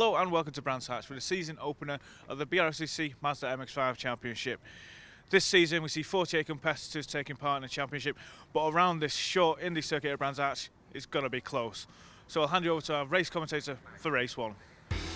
Hello and welcome to Brands Hatch for the season opener of the BRSCC Mazda MX-5 Championship. This season we see 48 competitors taking part in the championship, but around this short Indy circuit at Brands Hatch it's going to be close. So I'll hand you over to our race commentator for race one.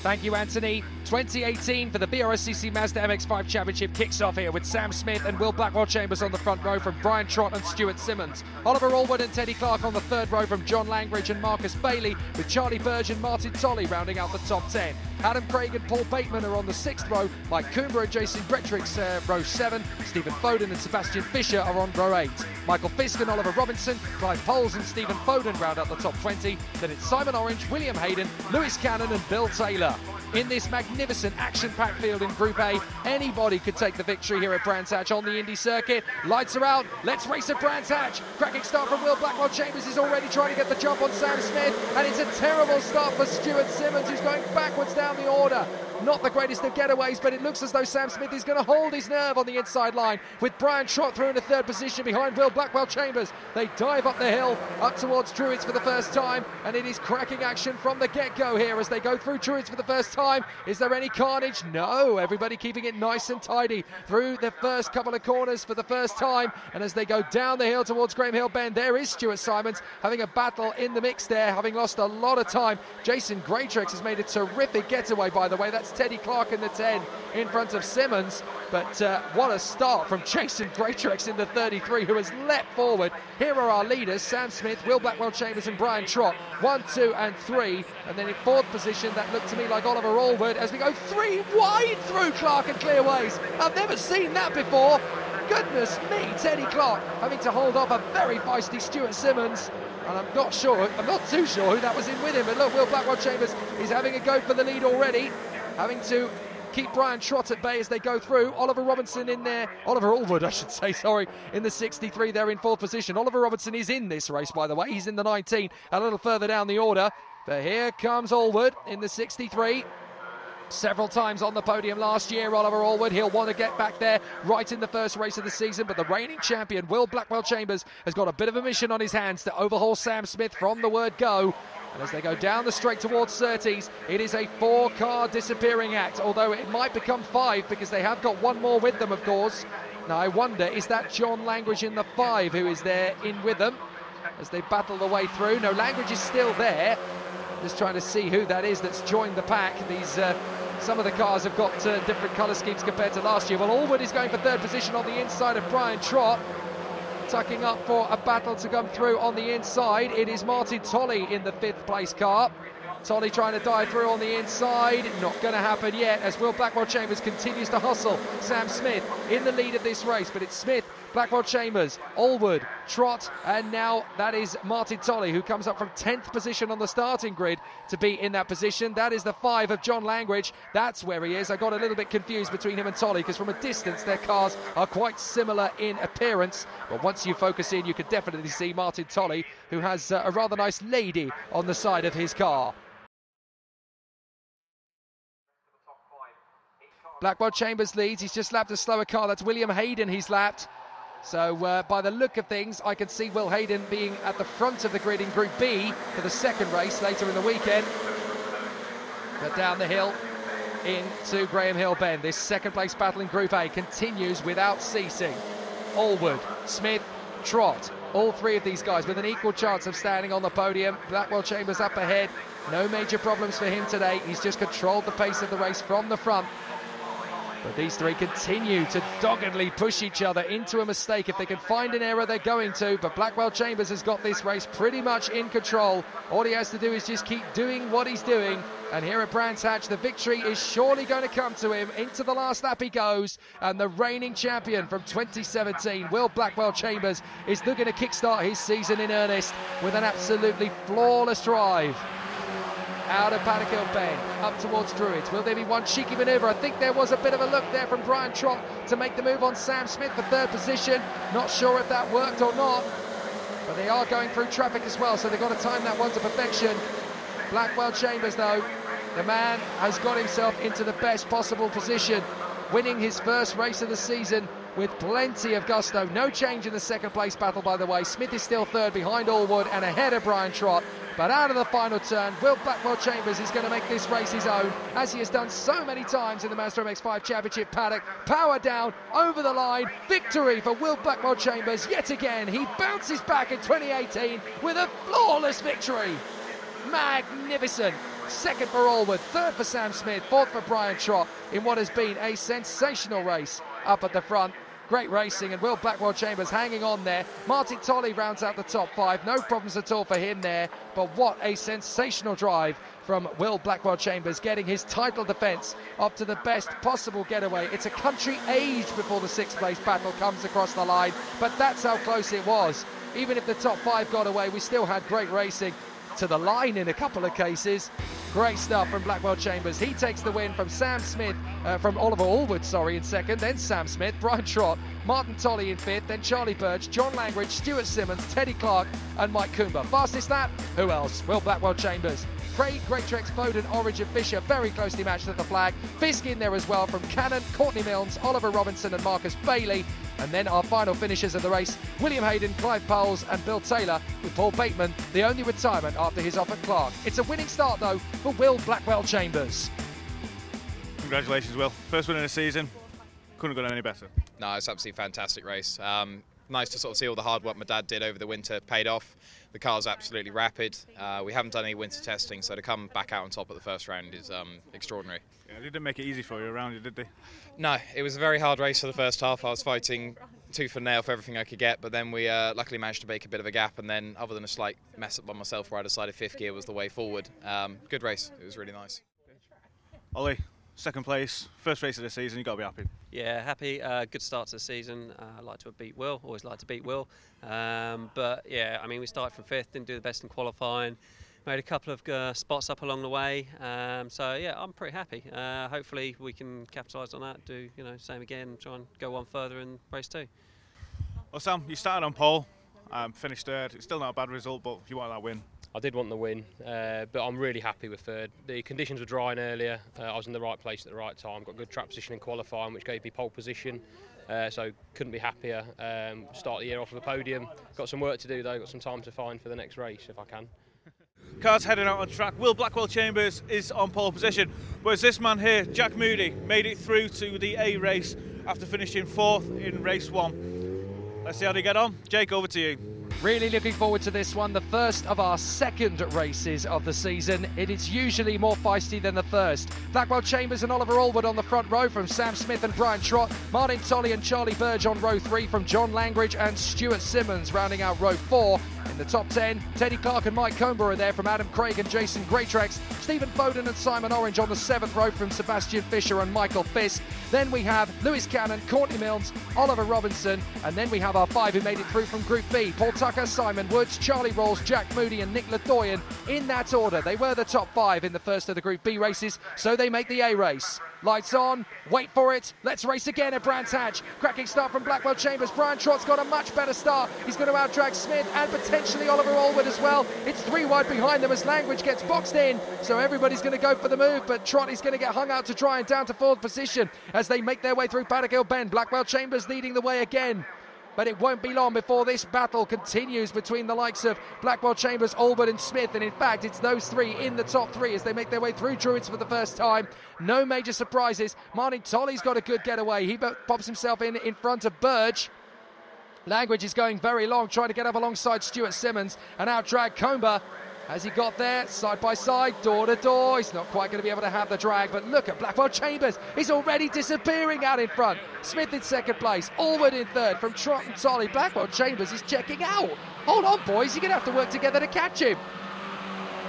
Thank you, Anthony. 2018 for the BRSCC Mazda MX-5 Championship kicks off here with Sam Smith and Will Blackwell-Chambers on the front row from Brian Trott and Stuart Simmons. Oliver Allwood and Teddy Clark on the third row from John Langridge and Marcus Bailey, with Charlie Burge and Martin Tolley rounding out the top 10. Adam Craig and Paul Bateman are on the sixth row. Mike Coomber and Jason Gretrix row 7. Stephen Foden and Sebastian Fisher are on row 8. Michael Fisk and Oliver Robinson, Clive Poles and Stephen Foden round out the top 20. Then it's Simon Orange, William Hayden, Lewis Cannon and Bill Taylor. In this magnificent action-packed field in Group A, anybody could take the victory here at Brands Hatch on the Indy circuit. Lights are out, let's race at Brands Hatch. Cracking start from Will Blackwell-Chambers, is already trying to get the jump on Sam Smith, and it's a terrible start for Stuart Simmons, who's going backwards down the order. Not the greatest of getaways, but it looks as though Sam Smith is going to hold his nerve on the inside line, with Brian Trott through in the third position behind Will Blackwell-Chambers. They dive up the hill, up towards Druids for the first time, and it is cracking action from the get-go here as they go through Druids for the first time. Is there any carnage? No, everybody keeping it nice and tidy through the first couple of corners for the first time, and as they go down the hill towards Graham Hill Bend, there is Stuart Simons having a battle in the mix there, having lost a lot of time. Jason Gretrix has made a terrific getaway, by the way. That's Teddy Clark in the 10 in front of Simmons, but what a start from Jason Gretrix in the 33, who has leapt forward. Here are our leaders: Sam Smith, Will Blackwell-Chambers and Brian Trott, 1, 2 and 3, and then in fourth position that looked to me like Oliver Allwood as we go 3 wide through Clark and Clearways. I've never seen that before. Goodness me, Teddy Clark having to hold off a very feisty Stuart Simmons, and I'm not too sure who that was in with him, but look, Will Blackwell-Chambers is having a go for the lead already, having to keep Brian Trott at bay as they go through. Oliver Robinson in there, Oliver Allwood I should say, sorry, in the 63 there in fourth position. Oliver Robinson is in this race, by the way. He's in the 19, a little further down the order. But here comes Allwood in the 63. Several times on the podium last year, Oliver Allwood. He'll want to get back there right in the first race of the season, but the reigning champion, Will Blackwell-Chambers, has got a bit of a mission on his hands to overhaul Sam Smith from the word go. And as they go down the straight towards Surtees, it is a 4-car disappearing act, although it might become 5 because they have got one more with them, of course. Now I wonder, is that John Langridge in the 5 who is there in with them as they battle the way through? No, Langridge is still there. Just trying to see who that is that's joined the pack. These some of the cars have got different colour schemes compared to last year. Well, Allwood is going for third position on the inside of Brian Trott, tucking up for a battle to come through on the inside. It is Martin Tolley in the 5th place car. Tolley trying to dive through on the inside. Not going to happen yet as Will Blackwell-Chambers continues to hustle Sam Smith in the lead of this race. But it's Smith, Blackwell-Chambers, Allwood, Trott, and now that is Martin Tolley, who comes up from 10th position on the starting grid to be in that position. That is the 5 of John Langridge. That's where he is. I got a little bit confused between him and Tolley because from a distance their cars are quite similar in appearance. But once you focus in, you can definitely see Martin Tolley, who has a rather nice lady on the side of his car. Blackwell-Chambers leads. He's just lapped a slower car. That's William Hayden he's lapped. So by the look of things, I can see Will Hayden being at the front of the grid in Group B for the second race later in the weekend. But down the hill into Graham Hill Bend. This second place battle in Group A continues without ceasing. Allwood, Smith, Trott, all 3 of these guys with an equal chance of standing on the podium. Blackwell-Chambers up ahead. No major problems for him today. He's just controlled the pace of the race from the front. But these 3 continue to doggedly push each other into a mistake. If they can find an error, they're going to. But Blackwell-Chambers has got this race pretty much in control. All he has to do is just keep doing what he's doing. And here at Brands Hatch, the victory is surely going to come to him. Into the last lap he goes. And the reigning champion from 2017, Will Blackwell-Chambers, is looking to kickstart his season in earnest with an absolutely flawless drive. Out of Paddock Hill Bend, up towards Druids. Will there be one cheeky manoeuvre? I think there was a bit of a look there from Brian Trott to make the move on Sam Smith for third position. Not sure if that worked or not, but they are going through traffic as well, so they've got to time that one to perfection. Blackwell-Chambers, though, the man has got himself into the best possible position, winning his first race of the season with plenty of gusto. No change in the second place battle, by the way. Smith is still third behind Allwood and ahead of Brian Trott. But out of the final turn, Will Blackwell Chambers is going to make this race his own, as he has done so many times in the Mazda MX-5 Championship paddock. Power down, over the line, victory for Will Blackwell Chambers yet again. He bounces back in 2018 with a flawless victory. Magnificent. Second for Allwood, third for Sam Smith, fourth for Brian Trott in what has been a sensational race up at the front. Great racing, and Will Blackwell Chambers hanging on there. Martin Tolley rounds out the top 5. No problems at all for him there. But what a sensational drive from Will Blackwell Chambers, getting his title defence up to the best possible getaway. It's a country age before the 6th place battle comes across the line, but that's how close it was. Even if the top 5 got away, we still had great racing to the line in a couple of cases. Great stuff from Blackwell Chambers. He takes the win from Sam Smith, from Oliver Allwood, sorry, in second, then Sam Smith, Brian Trott, Martin Tolley in 5th, then Charlie Birch, John Langridge, Stuart Simmons, Teddy Clark and Mike Coomber. Fastest lap, who else? Will Blackwell Chambers. Craig, Greatrex, Foden, Origin, Fisher, very closely matched at the flag. Fisk in there as well from Cannon, Courtney Milnes, Oliver Robinson and Marcus Bailey. And then our final finishers of the race, William Hayden, Clive Powles and Bill Taylor, with Paul Bateman, the only retirement after his off at Clark. It's a winning start, though, for Will Blackwell Chambers. Congratulations, Will. First win of the season. Couldn't have gone any better. No, it's absolutely fantastic race. Nice to sort of see all the hard work my dad did over the winter paid off. The car's absolutely rapid. We haven't done any winter testing, so to come back out on top at the first round is extraordinary. Yeah, they didn't make it easy for you around you, did they? No, it was a very hard race for the first half. I was fighting tooth and nail for everything I could get, but then we luckily managed to make a bit of a gap, and then other than a slight mess up by myself where I decided 5th gear was the way forward. Good race. It was really nice. Ollie, second place, first race of the season, you've got to be happy. Yeah, happy. Good start to the season. I like to have beat Will, always like to beat Will. But yeah, I mean, we started from 5th, didn't do the best in qualifying, made a couple of spots up along the way. So yeah, I'm pretty happy. Hopefully we can capitalise on that, do same again, try and go one further in race 2. Well, Sam, you started on pole, finished third. It's still not a bad result, but you want that win. I did want the win, but I'm really happy with third. The conditions were drying earlier. I was in the right place at the right time. Got good track position in qualifying, which gave me pole position. So couldn't be happier. Start the year off with a podium. Got some work to do though. Got some time to find for the next race if I can. Cars heading out on track. Will Blackwell Chambers is on pole position, whereas this man here, Jack Moody, made it through to the A race after finishing 4th in race 1. Let's see how they get on. Jake, over to you. Really looking forward to this one, the first of our second races of the season. It is usually more feisty than the first. Blackwell Chambers and Oliver Allwood on the front row from Sam Smith and Brian Trott. Martin Tolley and Charlie Birch on row 3 from John Langridge and Stuart Simmons rounding out row 4. In the top 10, Teddy Clark and Mike Coomber are there from Adam Craig and Jason Greatrex. Stephen Foden and Simon Orange on the 7th row from Sebastian Fisher and Michael Fisk. Then we have Lewis Cannon, Courtney Milnes, Oliver Robinson, and then we have our 5 who made it through from Group B. Paul Tucker, Simon Woods, Charlie Rawls, Jack Moody and Nick Ledoyen. In that order, they were the top 5 in the first of the Group B races, so they make the A race. Lights on, wait for it, let's race again at Brands Hatch. Cracking start from Blackwell Chambers. Brian Trott's got a much better start. He's going to outdrag Smith and potentially Oliver Allwood as well. It's 3 wide behind them as Langridge gets boxed in, so everybody's going to go for the move, but Trott is going to get hung out to dry and down to 4th position as they make their way through Paddock Hill Bend. Blackwell Chambers leading the way again. But it won't be long before this battle continues between the likes of Blackwell Chambers, Allwood and Smith. And in fact, it's those 3 in the top 3 as they make their way through Druids for the first time. No major surprises. Martin Tolley's got a good getaway. He pops himself in front of Burge. Langridge is going very long, trying to get up alongside Stuart Simmons and outdrag Coomber. Has he got there, side by side, door to door? He's not quite going to be able to have the drag, but look at Blackwell Chambers. He's already disappearing out in front. Smith in 2nd place, Allwood in 3rd from Trott and Tolley. Blackwell Chambers is checking out. Hold on, boys, you're going to have to work together to catch him.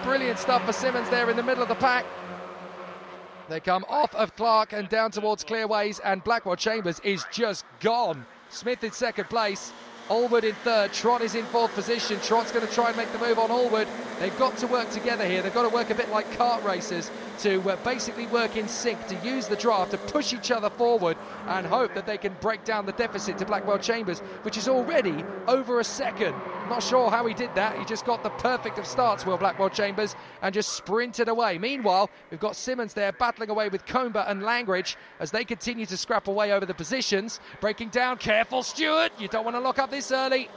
Brilliant stuff for Simmons there in the middle of the pack. They come off of Clark and down towards Clearways, and Blackwell Chambers is just gone. Smith in 2nd place. Allwood in 3rd, Trott is in 4th position. Trott's going to try and make the move on Allwood. They've got to work together here. They've got to work a bit like kart racers to basically work in sync, to use the draft, to push each other forward and hope that they can break down the deficit to Blackwell Chambers, which is already over a second. Not sure how he did that. He just got the perfect of starts, Will Blackwell Chambers, and just sprinted away. Meanwhile, we've got Simmons there battling away with Coomber and Langridge as they continue to scrap away over the positions. Breaking down, careful Stuart, you don't want to lock up this early.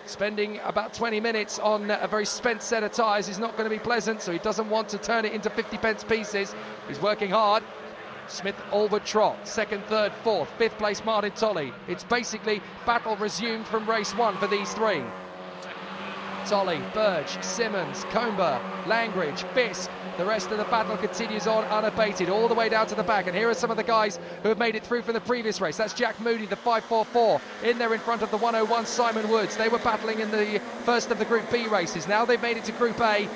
spending about 20 minutes on a very spent set of tyres is not going to be pleasant, so he doesn't want to turn it into 50-pence pieces. He's working hard. Smith, Allwood, Trott, second, third, fourth, fifth place Martin Tolley. It's basically battle resumed from race one for these three. Tolley, Burge, Simmons, Comber, Langridge, Fisk. The rest of the battle continues on unabated all the way down to the back, and here are some of the guys who have made it through from the previous race. That's Jack Moody, the 544, in there in front of the 101 Simon Woods. They were battling in the first of the Group B races. Now they've made it to Group A.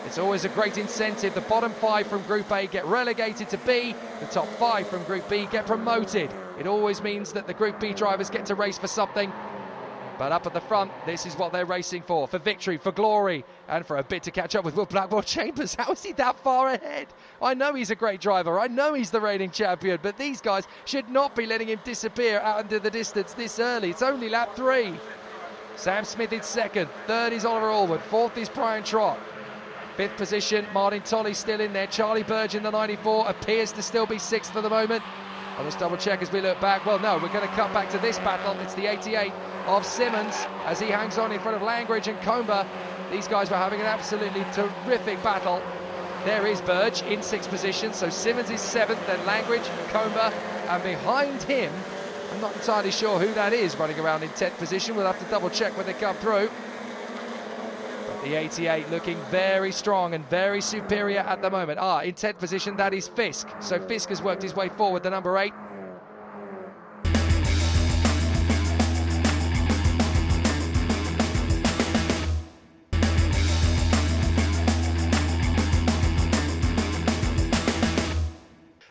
It's always a great incentive. The bottom 5 from Group A get relegated to B. The top 5 from Group B get promoted. It always means that the Group B drivers get to race for something. But up at the front, this is what they're racing for victory, for glory, and for a bit to catch up with Will Blackwell Chambers. How is he that far ahead? I know he's a great driver, I know he's the reigning champion, but these guys should not be letting him disappear out into the distance this early. It's only lap 3. Sam Smith in second, third is Oliver Allwood, fourth is Brian Trott. Fifth position, Martin Tolley still in there. Charlie Burge in the 94 appears to still be sixth for the moment. I'll just double check as we look back. Well, no, we're going to cut back to this battle. It's the 88 of Simmons as he hangs on in front of Langridge and Comber. These guys were having an absolutely terrific battle. There is Burge in sixth position, so Simmons is seventh, then Langridge, Comber, and behind him, I'm not entirely sure who that is running around in 10th position. We'll have to double check when they come through. But the 88 looking very strong and very superior at the moment. In 10th position, that is Fisk. So Fisk has worked his way forward, the number 8.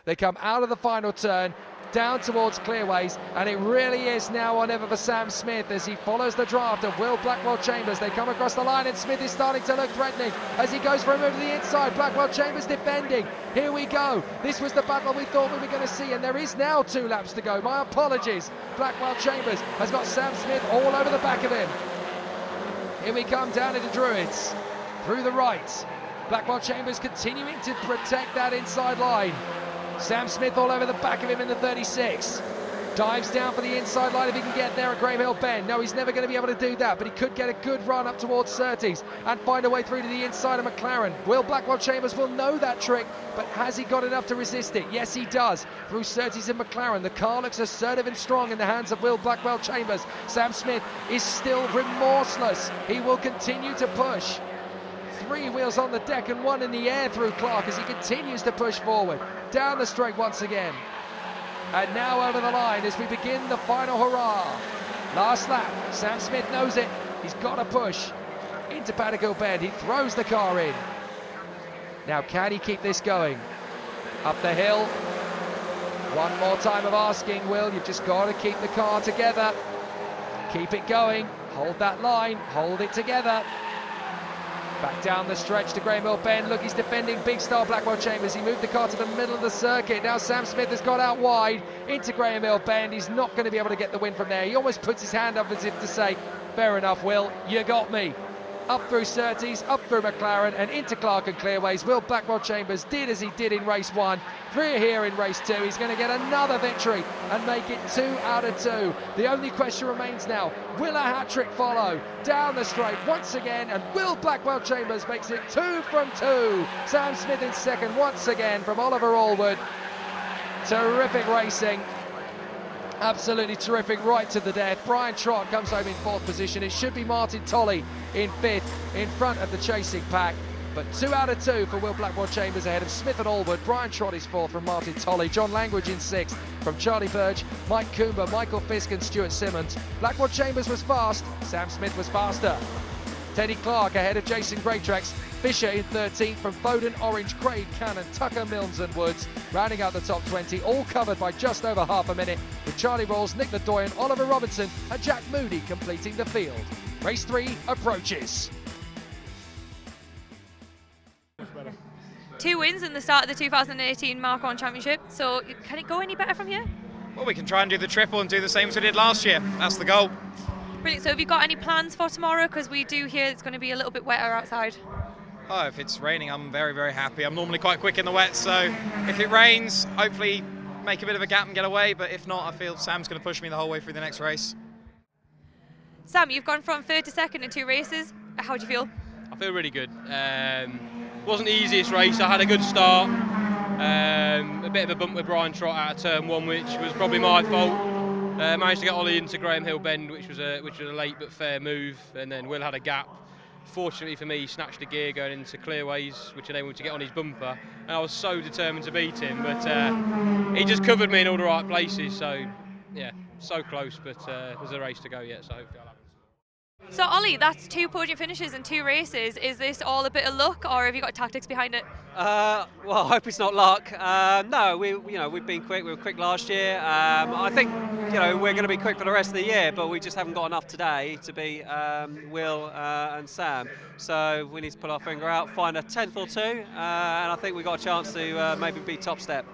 They come out of the final turn, down towards Clearways, and it really is now or never for Sam Smith as he follows the draft of Will Blackwell Chambers. They come across the line and Smith is starting to look threatening as he goes for a move to the inside. Blackwell Chambers defending. Here we go. This was the battle we thought we were going to see, and there is now 2 laps to go. My apologies. Blackwell Chambers has got Sam Smith all over the back of him. Here we come down into Druids through the right. Blackwell Chambers continuing to protect that inside line. Sam Smith all over the back of him in the 36. Dives down for the inside line if he can get there at Graham Hill Bend. No, he's never going to be able to do that, but he could get a good run up towards Surtees and find a way through to the inside of McLaren. Will Blackwell Chambers will know that trick, but has he got enough to resist it? Yes, he does. Through Surtees and McLaren, the car looks assertive and strong in the hands of Will Blackwell Chambers. Sam Smith is still remorseless. He will continue to push. 3 wheels on the deck and 1 in the air through Clark as he continues to push forward. Down the straight once again. And now over the line as we begin the final hurrah. Last lap, Sam Smith knows it. He's got to push into Paddock Hill Bend. He throws the car in. Now can he keep this going? Up the hill. One more time of asking, Will. You've just got to keep the car together. Keep it going. Hold that line. Hold it together. Back down the stretch to Graham Hill Bend. Look, he's defending big star Blackwell Chambers. He moved the car to the middle of the circuit. Now Sam Smith has got out wide into Graham Hill Bend. He's not going to be able to get the win from there. He almost puts his hand up as if to say, fair enough, Will, you got me. Up through Surtees, up through McLaren, and into Clark and Clearways. Will Blackwell Chambers did as he did in race 1. 3 here in race 2. He's going to get another victory and make it 2 out of 2. The only question remains now, will a hat-trick follow? Down the straight once again, and Will Blackwell Chambers makes it 2 from 2. Sam Smith in second once again from Oliver Allwood. Terrific racing. Absolutely terrific, right to the death. Brian Trott comes home in 4th position. It should be Martin Tolley in 5th, in front of the chasing pack. But 2 out of 2 for Will Blackwell Chambers ahead of Smith and Allwood. Brian Trott is 4th from Martin Tolley. John Langridge in 6th from Charlie Burge, Mike Coomber, Michael Fisk and Stuart Simmons. Blackwell Chambers was fast, Sam Smith was faster. Teddy Clark ahead of Jason Greatrex. Fisher in 13th from Foden, Orange, Craig, Cannon, Tucker, Milnes and Woods. Rounding out the top 20, all covered by just over half a minute, with Charlie Rawls, Nick Nadoyan, Oliver Robinson and Jack Moody completing the field. Race 3 approaches. 2 wins in the start of the 2018 Mark 1 Championship, so can it go any better from here? Well, we can try and do the triple and do the same as we did last year. That's the goal. Brilliant. So have you got any plans for tomorrow? Because we do hear it's going to be a little bit wetter outside. Oh, if it's raining, I'm very, very happy. I'm normally quite quick in the wet, so if it rains, hopefully make a bit of a gap and get away, but if not, I feel Sam's going to push me the whole way through the next race. Sam, you've gone from 3rd to 2nd in 2 races. How do you feel? I feel really good. Wasn't the easiest race. I had a good start. A bit of a bump with Brian Trott out of turn 1, which was probably my fault. Managed to get Ollie into Graham Hill Bend, which was a late but fair move, and then Will had a gap. Fortunately for me, he snatched a gear going into clearways, which enabled him to get on his bumper, and I was so determined to beat him, but he just covered me in all the right places, so yeah, so close, but there's a race to go yet, so hopefully I'll have it. So Ollie, that's 2 podium finishes in 2 races. Is this all a bit of luck, or have you got tactics behind it? Well, I hope it's not luck. No, we've been quick. We were quick last year. I think we're going to be quick for the rest of the year, but we just haven't got enough today to beat Will and Sam. So we need to put our finger out, find a 10th or 2, and I think we've got a chance to maybe beat Top Step.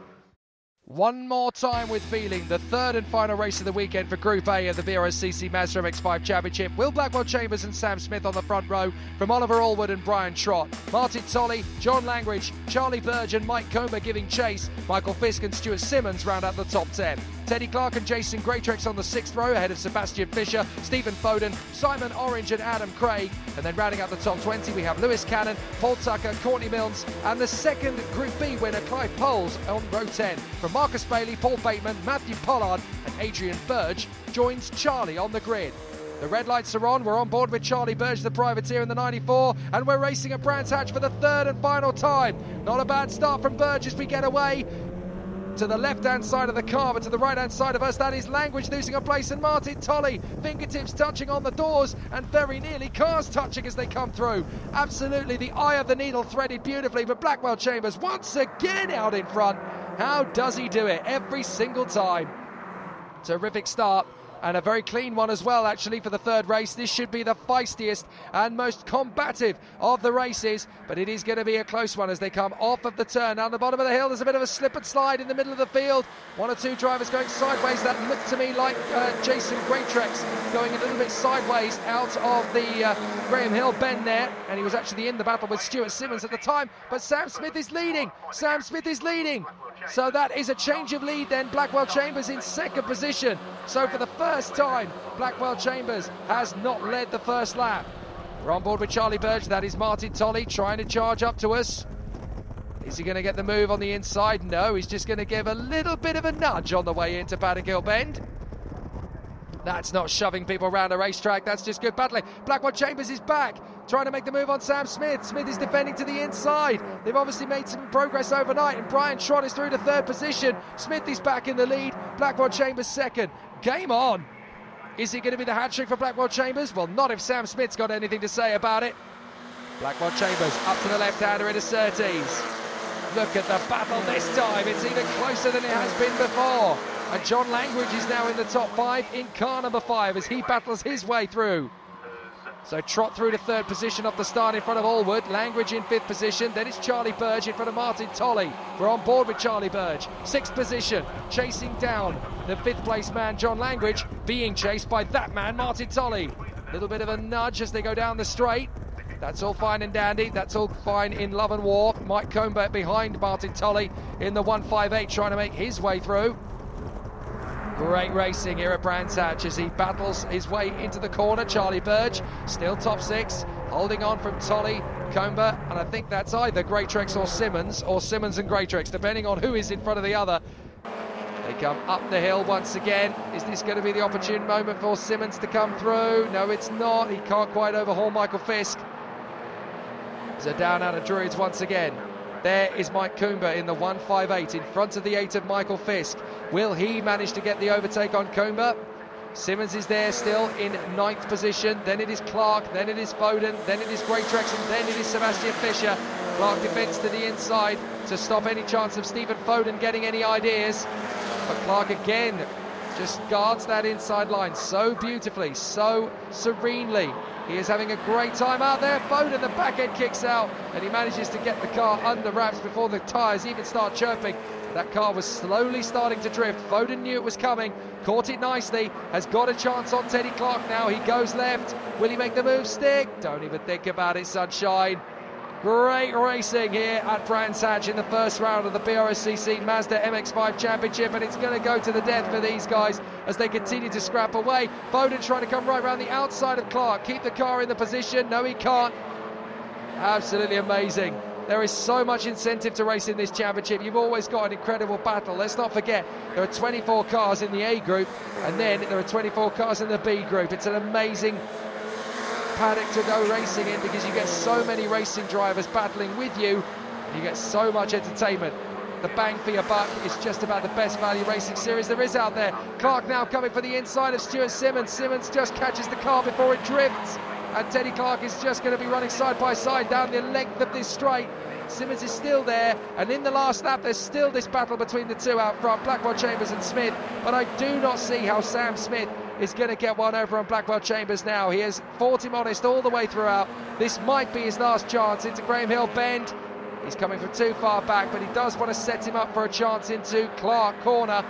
One more time with feeling, the 3rd and final race of the weekend for Group A of the BRSCC Mazda MX-5 Championship. Will Blackwell-Chambers and Sam Smith on the front row from Oliver Allwood and Brian Trott. Martin Tolley, John Langridge, Charlie Burge and Mike Comer giving chase. Michael Fisk and Stuart Simmons round out the top 10. Teddy Clark and Jason Greatrex on the 6th row ahead of Sebastian Fisher, Stephen Foden, Simon Orange and Adam Craig. And then rounding out the top 20 we have Lewis Cannon, Paul Tucker, Courtney Milnes and the 2nd Group B winner Clive Poles on row 10. From Marcus Bailey, Paul Bateman, Matthew Pollard and Adrian Burge joins Charlie on the grid. The red lights are on, we're on board with Charlie Burge, the privateer in the 94, and we're racing at Brands Hatch for the 3rd and final time. Not a bad start from Burge as we get away to the left-hand side of the car, but to the right-hand side of us, that is Langridge losing a place, and Martin Tolley, fingertips touching on the doors, and very nearly cars touching as they come through. Absolutely, the eye of the needle threaded beautifully, but Blackwell-Chambers once again out in front. How does he do it? Every single time. Terrific start. And a very clean one as well, actually, for the 3rd race. This should be the feistiest and most combative of the races, but it is going to be a close one as they come off of the turn. Down the bottom of the hill, there's a bit of a slip and slide in the middle of the field. 1 or 2 drivers going sideways. That looked to me like Jason Greatrex going a little bit sideways out of the Graham Hill Bend there, and he was actually in the battle with Stuart Simmons at the time, but Sam Smith is leading. Sam Smith is leading. So that is a change of lead then. Blackwell-Chambers in 2nd position. So for the first time, Blackwell-Chambers has not led the first lap. We're on board with Charlie Burge. That is Martin Tolley trying to charge up to us. Is he going to get the move on the inside? No, he's just going to give a little bit of a nudge on the way into Paddock Hill Bend. That's not shoving people around a racetrack, that's just good battling. Blackwell-Chambers is back, trying to make the move on Sam Smith. Smith is defending to the inside. They've obviously made some progress overnight, and Brian Trott is through to 3rd position. Smith is back in the lead, Blackwell-Chambers 2nd. Game on. Is it going to be the hat-trick for Blackwell-Chambers? Well, not if Sam Smith's got anything to say about it. Blackwell-Chambers up to the left-hander in a Surtees. Look at the battle this time, it's even closer than it has been before. And John Langridge is now in the top 5 in car number 5 as he battles his way through. So Trott through to 3rd position off the start in front of Allwood. Langridge in 5th position. Then it's Charlie Burge in front of Martin Tolley. We're on board with Charlie Burge. 6th position, chasing down the 5th place man John Langridge, being chased by that man Martin Tolley. Little bit of a nudge as they go down the straight. That's all fine and dandy. That's all fine in love and war. Mike Comer behind Martin Tolley in the 158 trying to make his way through. Great racing here at Brands Hatch as he battles his way into the corner. Charlie Burge still top 6, holding on from Tolley, Comer, and I think that's either Greatrex or Simmons and Greatrex, depending on who is in front of the other. They come up the hill once again. Is this going to be the opportune moment for Simmons to come through? No, it's not. He can't quite overhaul Michael Fisk. So down out of Druids once again. There is Mike Comer in the 158 in front of the 8 of Michael Fisk. Will he manage to get the overtake on Comer? Simmons is there still in 9th position. Then it is Clark, then it is Foden, then it is Greatrex, and then it is Sebastian Fisher. Clark defends to the inside to stop any chance of Stephen Foden getting any ideas. But Clark again just guards that inside line so beautifully, so serenely. He is having a great time out there. Foden, the back end kicks out, and he manages to get the car under wraps before the tyres even start chirping. That car was slowly starting to drift. Foden knew it was coming, caught it nicely, has got a chance on Teddy Clark now. He goes left. Will he make the move stick? Don't even think about it, sunshine. Great racing here at Brands Hatch in the first round of the BRSCC Mazda MX-5 Championship, and it's going to go to the death for these guys. as they continue to scrap away. Foden trying to come right round the outside of Clark, keep the car in the position. No, he can't. Absolutely amazing. There is so much incentive to race in this championship. You've always got an incredible battle. Let's not forget, there are 24 cars in the A group, and then there are 24 cars in the B group. It's an amazing paddock to go racing in because you get so many racing drivers battling with you, and you get so much entertainment. The bang for your buck is just about the best value racing series there is out there. Clark now coming for the inside of Stuart Simmons. Simmons just catches the car before it drifts, and Teddy Clark is just going to be running side by side down the length of this straight. Simmons is still there, and in the last lap there's still this battle between the two out front, Blackwell Chambers and Smith, but I do not see how Sam Smith is going to get one over on Blackwell Chambers now. He has fought him honest all the way throughout. This might be his last chance into Graham Hill Bend. He's coming from too far back, but he does want to set him up for a chance into Clark Corner.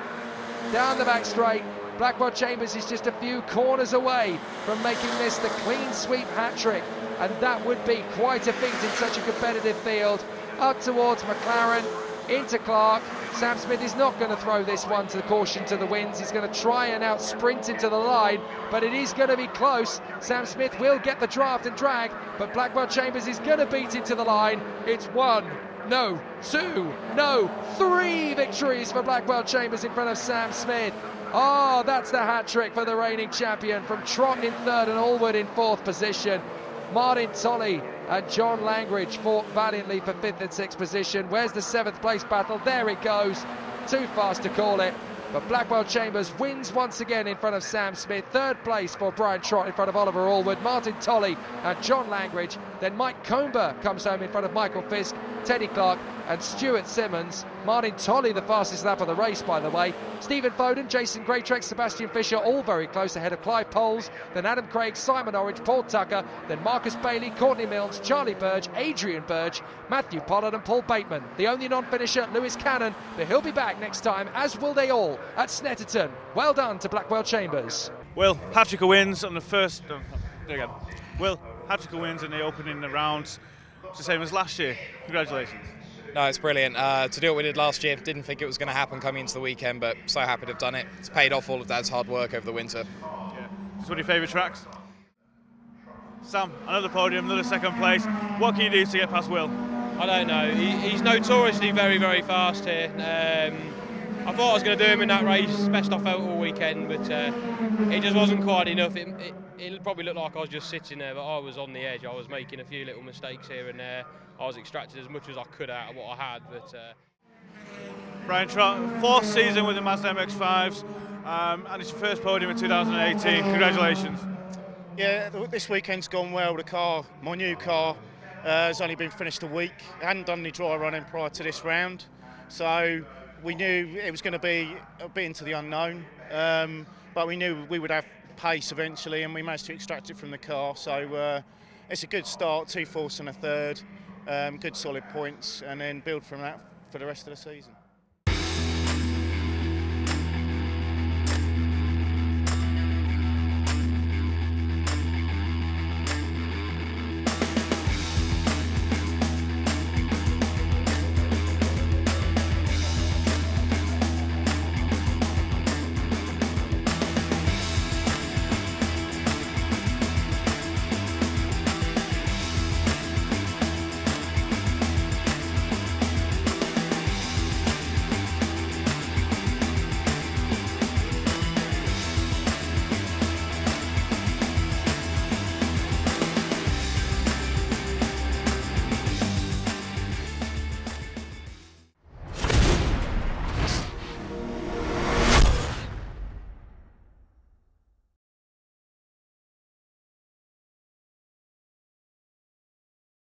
Down the back straight, Blackwell Chambers is just a few corners away from making this the clean sweep hat-trick, and that would be quite a feat in such a competitive field. Up towards McLaren, into Clark. Sam Smith is not going to throw this one to the caution to the winds. He's going to try and out sprint into the line, but it is going to be close. Sam Smith will get the draft and drag, but Blackwell Chambers is going to beat him to the line. It's 1, no, 2, no, 3 victories for Blackwell Chambers in front of Sam Smith. Oh, that's the hat-trick for the reigning champion, from Trott in 3rd and Allwood in 4th position. Martin Tolley and John Langridge fought valiantly for 5th and 6th position. Where's the 7th place battle? There it goes. Too fast to call it. But Blackwell Chambers wins once again in front of Sam Smith. 3rd place for Brian Trott in front of Oliver Allwood, Martin Tolley and John Langridge. Then Mike Comber comes home in front of Michael Fisk, Teddy Clark and Stuart Simmons. Martin Tolley the fastest lap of the race, by the way. Stephen Foden, Jason Graytrex, Sebastian Fisher, all very close ahead of Clive Poles. Then Adam Craig, Simon Orange, Paul Tucker. Then Marcus Bailey, Courtney Milnes, Charlie Burge, Adrian Burge, Matthew Pollard and Paul Bateman. The only non-finisher, Lewis Cannon, but he'll be back next time, as will they all, at Snetterton. Well done to Blackwell Chambers. Will, hat-trick of wins on the first... there again. Will, hat-trick of wins in the opening rounds. It's the same as last year. Congratulations. No, it's brilliant. To do what we did last year, didn't think it was going to happen coming into the weekend, but so happy to have done it. It's paid off all of Dad's hard work over the winter. Yeah. It's one of your favourite tracks? Sam, another podium, another 2nd place. What can you do to get past Will? I don't know. He's notoriously very, very fast here. I thought I was going to do him in that race, best I felt all weekend, but it just wasn't quite enough. It probably looked like I was just sitting there, but I was on the edge. I was making a few little mistakes here and there. I was extracted as much as I could out of what I had. But Brian Trott, 4th season with the Mazda MX-5s, and it's your first podium in 2018. Congratulations. Yeah, this weekend's gone well. The car, my new car, has only been finished a week. I hadn't done any dry running prior to this round, so we knew it was going to be a bit into the unknown, but we knew we would have pace eventually, and we managed to extract it from the car. So it's a good start, 2 fourths and a 3rd, good solid points, and then build from that for the rest of the season.